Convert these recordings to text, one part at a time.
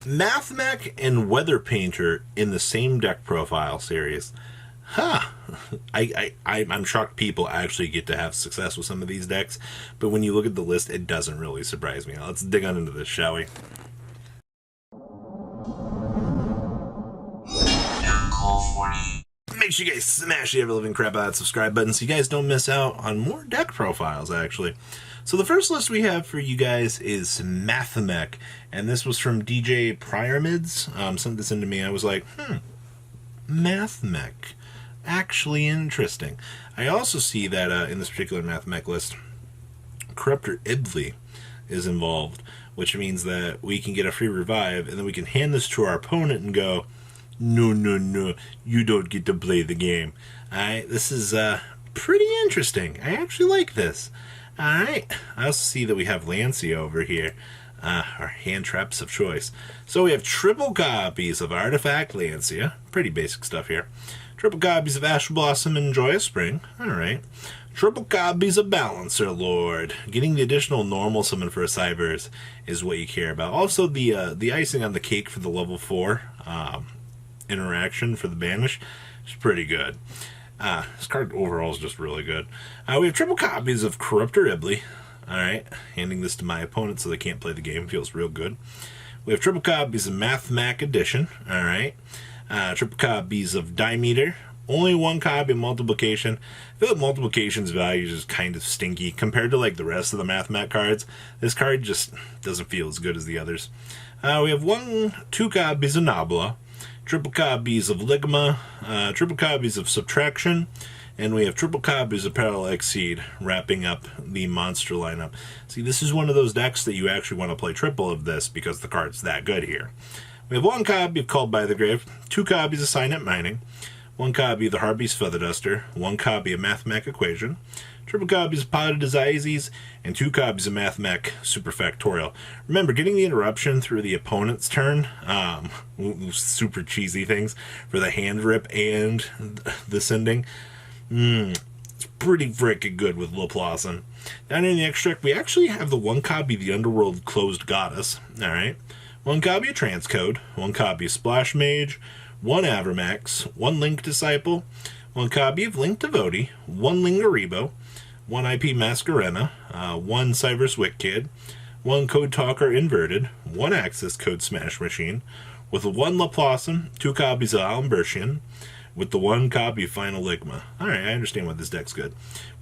Mathmech and Weather Painter in the same deck profile series. Huh. I'm shocked people actually get to have success with some of these decks, but when you look at the list, it doesn't really surprise me. Let's dig on into this, shall we? Make sure you guys smash the ever-living crap out of that subscribe button so you guys don't miss out on more deck profiles, actually. So the first list we have for you guys is Mathmech, and this was from DJ Pyramids. Sent this in to me. I was like, Mathmech. Actually interesting. I also see that in this particular Mathmech list, Corruptor Ibli is involved, which means that we can get a free revive, and then we can hand this to our opponent and go, no, you don't get to play the game. Alright, this is pretty interesting. I actually like this. Alright, I also see that we have Lancia over here, our hand traps of choice. So we have triple copies of Artifact Lancia, pretty basic stuff here. Triple copies of Ash Blossom and Joyous Spring, alright. Triple copies of Balancer Lord. Getting the additional normal summon for a Cybers is what you care about. Also, the icing on the cake for the level 4 interaction for the Banish is pretty good. This card overall is just really good. We have triple copies of Corruptor Ibli. Alright, handing this to my opponent so they can't play the game. Feels real good. We have triple copies of Mathmech Edition. Alright. Triple copies of Dimeter. Only one copy of Multiplication. I feel like Multiplication's value is kind of stinky compared to like the rest of the Mathmech cards. This card just doesn't feel as good as the others. We have two copies of Nabla. Triple copies of Ligma, triple copies of Subtraction, and we have triple copies of Parallel Exceed wrapping up the monster lineup. See, this is one of those decks that you actually want to play triple of this because the card's that good here. We have one copy of Called by the Grave, two copies of Signet Mining, one copy of the Harpy's Feather Duster, one copy of Mathmech Equation, triple copies of Potted Dizizes, and two copies of Mathmech Superfactorial. Remember, getting the interruption through the opponent's turn, super cheesy things, for the hand rip and the sending, it's pretty freaking good with Laplace. Down in the extract, we actually have the one copy of the Underworld Closed Goddess, alright, one copy of Transcode, one copy of Splash Mage, one Avermax, one Link Disciple, one copy of Link Devotee, one Lingaribo, one IP Mascarena, one Cybers Wick Kid, one Code Talker Inverted, one Axis Code Smash Machine, with one Laplace, two copies of Alambertian, with the one copy of Final Ligma. Alright, I understand why this deck's good.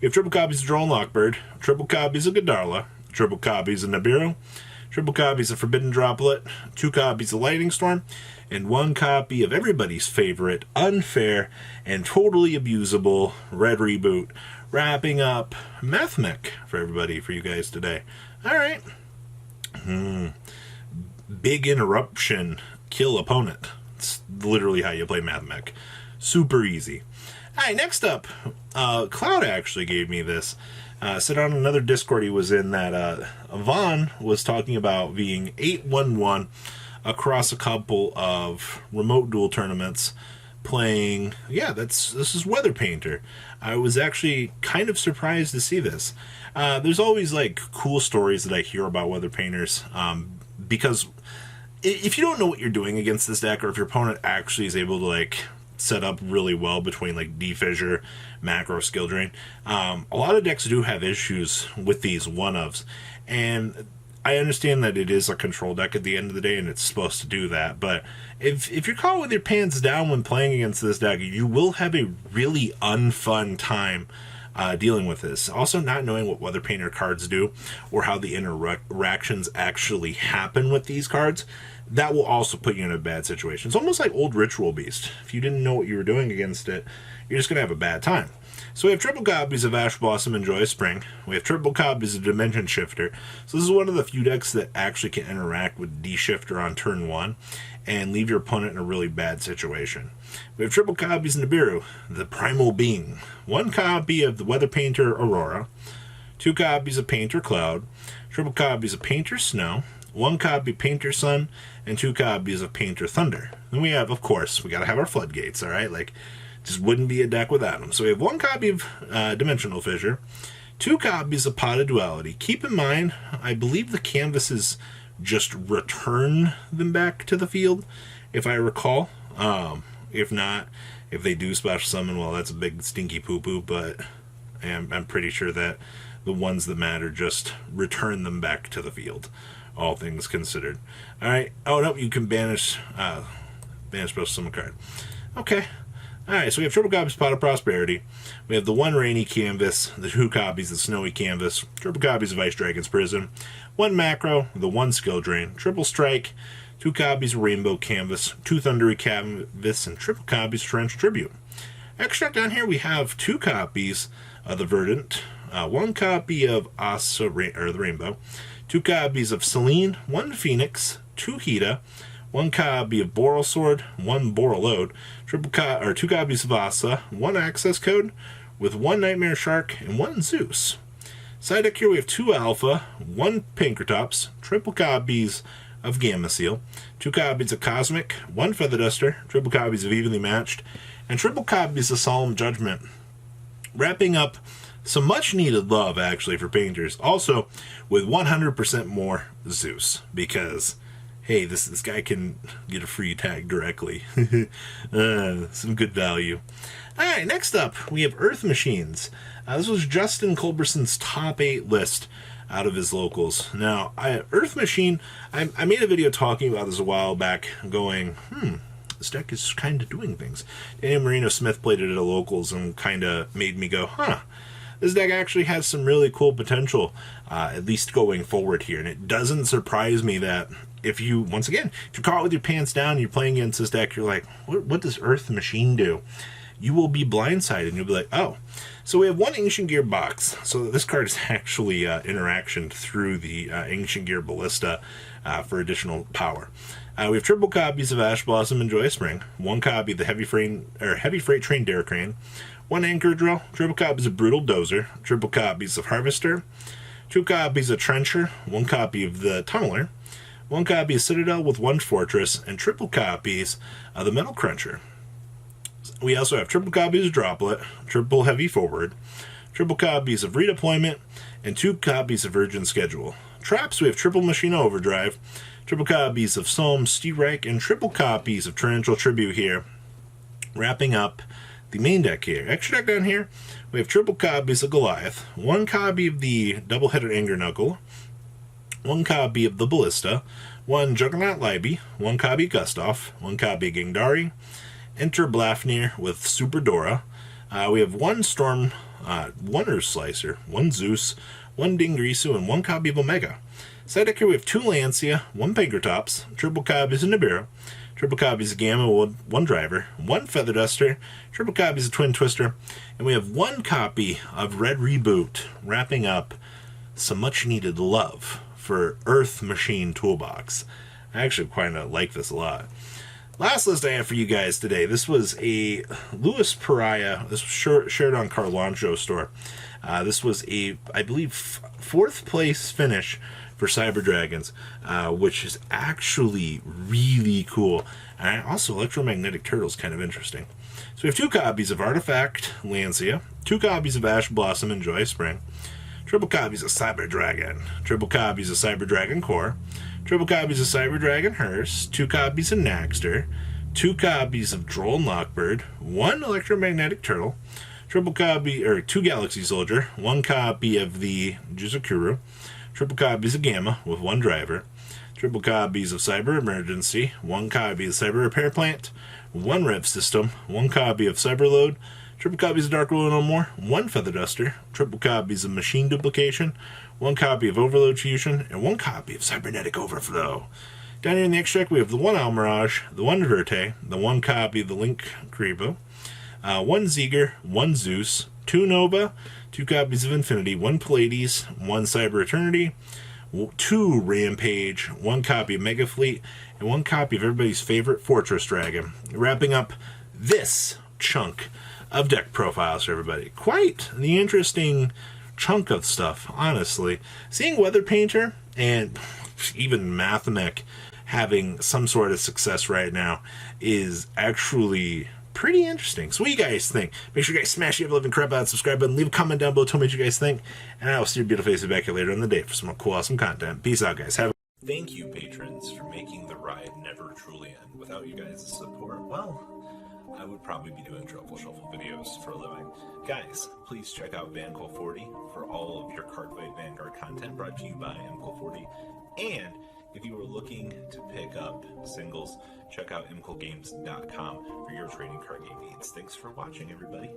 We have triple copies of Drone Lockbird, triple copies of Godarla, triple copies of Nibiru, triple copies of Forbidden Droplet, two copies of Lightning Storm, and one copy of everybody's favorite, unfair, and totally abusable Red Reboot, wrapping up Mathmech for everybody, for you guys today. Alright. Big interruption, kill opponent. It's literally how you play Mathmech. Super easy. Alright, next up, Cloud actually gave me this. Said on another Discord he was in that Vaughn was talking about being 8-1-1 across a couple of remote duel tournaments playing, this is Weather Painter. I was actually kind of surprised to see this. There's always like cool stories that I hear about Weather Painters, because if you don't know what you're doing against this deck, or if your opponent actually is able to like set up really well between like defissure, macro, skill drain, a lot of decks do have issues with these one-ofs, and I understand that it is a control deck at the end of the day and it's supposed to do that, but if you're caught with your pants down when playing against this deck, you will have a really unfun time dealing with this. Also, not knowing what Weather Painter cards do or how the interactions actually happen with these cards, that will also put you in a bad situation. It's almost like old Ritual Beast. If you didn't know what you were doing against it, you're just going to have a bad time. So we have triple copies of Ash Blossom and Joyous Spring. We have triple copies of Dimension Shifter. So this is one of the few decks that actually can interact with D-Shifter on turn 1 and leave your opponent in a really bad situation. We have triple copies of Nibiru, the Primal Being. One copy of the Weather Painter Aurora. Two copies of Painter Cloud. Triple copies of Painter Snow. One copy of Painter Sun. And two copies of Painter Thunder. Then we have, of course, we got to have our Floodgates, alright? Like, just wouldn't be a deck without them. So we have one copy of Dimensional Fissure, two copies of Potted Duality. Keep in mind, I believe the canvas is just return them back to the field, if I recall. If not, if they do special summon, well, that's a big stinky poo-poo, but I'm pretty sure that the ones that matter just return them back to the field, all things considered. Alright, oh no, you can banish special summon card. Okay. Alright, so we have triple copies of Pot of Prosperity. We have the 1 Rainy Canvas, the 2 copies of Snowy Canvas, triple copies of Ice Dragon's Prison, 1 Macro, the 1 Skill Drain, triple Strike, 2 copies of Rainbow Canvas, 2 Thundery Canvas, and triple copies of Torrential Tribute. Extract down here we have 2 copies of the Verdant, 1 copy of Asa, or the Rainbow, 2 copies of Selene, 1 Phoenix, 2 Hida, 1 copy of Boral Sword, 1 Borreload, 2 copies of Asa, 1 Access Code, with 1 Nightmare Shark, and 1 Zeus. Side deck here we have 2 Alpha, 1 Pinkertops, triple copies of Gamma Seal, 2 copies of Cosmic, 1 Feather Duster, triple copies of Evenly Matched, and triple copies of Solemn Judgment. Wrapping up some much needed love, actually, for painters. Also, with 100% more Zeus, because hey, this guy can get a free tag directly. Some good value. Alright, next up, we have Earth Machines. This was Justin Culberson's top 8 list out of his locals. Now, Earth Machine, I made a video talking about this a while back, going, this deck is kind of doing things. Daniel Marino Smith played it at a locals and kind of made me go, this deck actually has some really cool potential, at least going forward here. And it doesn't surprise me that if you, once again, if you're caught with your pants down and you're playing against this deck, you're like, what does Earth Machine do? You will be blindsided and you'll be like, oh. So we have 1 Ancient Gear box. So this card is actually interaction through the Ancient Gear Ballista for additional power. We have triple copies of Ash Blossom and Joy Spring, 1 copy of the Heavy Freight Train Dare Crane, 1 Anchor Drill, triple copies of Brutal Dozer, triple copies of Harvester, 2 copies of Trencher, 1 copy of the Tunneler, 1 copy of Citadel with 1 Fortress, and triple copies of the Metal Cruncher. We also have triple copies of Droplet, triple Heavy Forward, triple copies of Redeployment, and 2 copies of Virgin Schedule. Traps, we have triple Machina Overdrive, triple copies of Psalm Steerike, and triple copies of Torrential Tribute here. Wrapping up the main deck here. Extra deck down here, we have triple copies of Goliath, 1 copy of the Double-Headed Anger Knuckle, 1 copy of the Ballista, 1 Juggernaut Libby, 1 copy of Gustav, 1 copy of Gangdari, Enter Blafnir with Super Dora. We have 1 Storm, 1 Earth Slicer, 1 Zeus, 1 Dingrisu, and 1 copy of Omega. Side deck here we have 2 Lancia, 1 Pinkertops, triple copies of Nibiru, triple copies of Gamma, 1 Driver, 1 Feather Duster, triple copies of Twin Twister, and we have 1 copy of Red Reboot, wrapping up some much needed love for Earth Machine Toolbox. I actually kind of like this a lot. Last list I have for you guys today. This was a Lewis Pariah. This was shared on Carlancho store. This was a, I believe, 4th place finish for Cyber Dragons, which is actually really cool. And also, Electromagnetic Turtle is kind of interesting. So we have 2 copies of Artifact Lancia, 2 copies of Ash Blossom and Joy Spring, triple copies of Cyber Dragon, triple copies of Cyber Dragon Core, triple copies of Cyber Dragon Hearse, 2 copies of Naxter, 2 copies of Droll and Lockbird, 1 Electromagnetic Turtle, triple copy, or 2 Galaxy Soldier, 1 copy of the Juzukuru, triple copies of Gamma with 1 Driver, triple copies of Cyber Emergency, 1 copy of Cyber Repair Plant, 1 Rev System, 1 copy of Cyber Load, triple copies of Dark Will No More, 1 Feather Duster, triple copies of Machine Duplication, 1 copy of Overload Fusion, and 1 copy of Cybernetic Overflow. Down here in the extract, we have the 1 Almirage, the 1 Verte, the 1 copy of the Link Kribo, 1 Zeger, 1 Zeus, 2 Nova, 2 copies of Infinity, 1 Pallades, 1 Cyber Eternity, 2 Rampage, 1 copy of Mega Fleet, and 1 copy of everybody's favorite Fortress Dragon. Wrapping up this chunk of deck profiles for everybody. Quite the interesting chunk of stuff, honestly. Seeing Weather Painter and even Mathmech having some sort of success right now is actually pretty interesting. So what do you guys think? Make sure you guys smash the ever-living crap out of the subscribe button. Leave a comment down below. Tell me what you guys think. And I will see your beautiful faces back here later in the day for some more cool, awesome content. Peace out, guys. Have a Thank you, patrons, for making the ride never truly end. Without you guys' support, well, I would probably be doing Truffle Shuffle videos for a living. Guys, please check out VanCole40 for all of your Cardfight Vanguard content brought to you by MCole40. And if you are looking to pick up singles, check out mcolegames.com for your trading card game needs. Thanks for watching, everybody.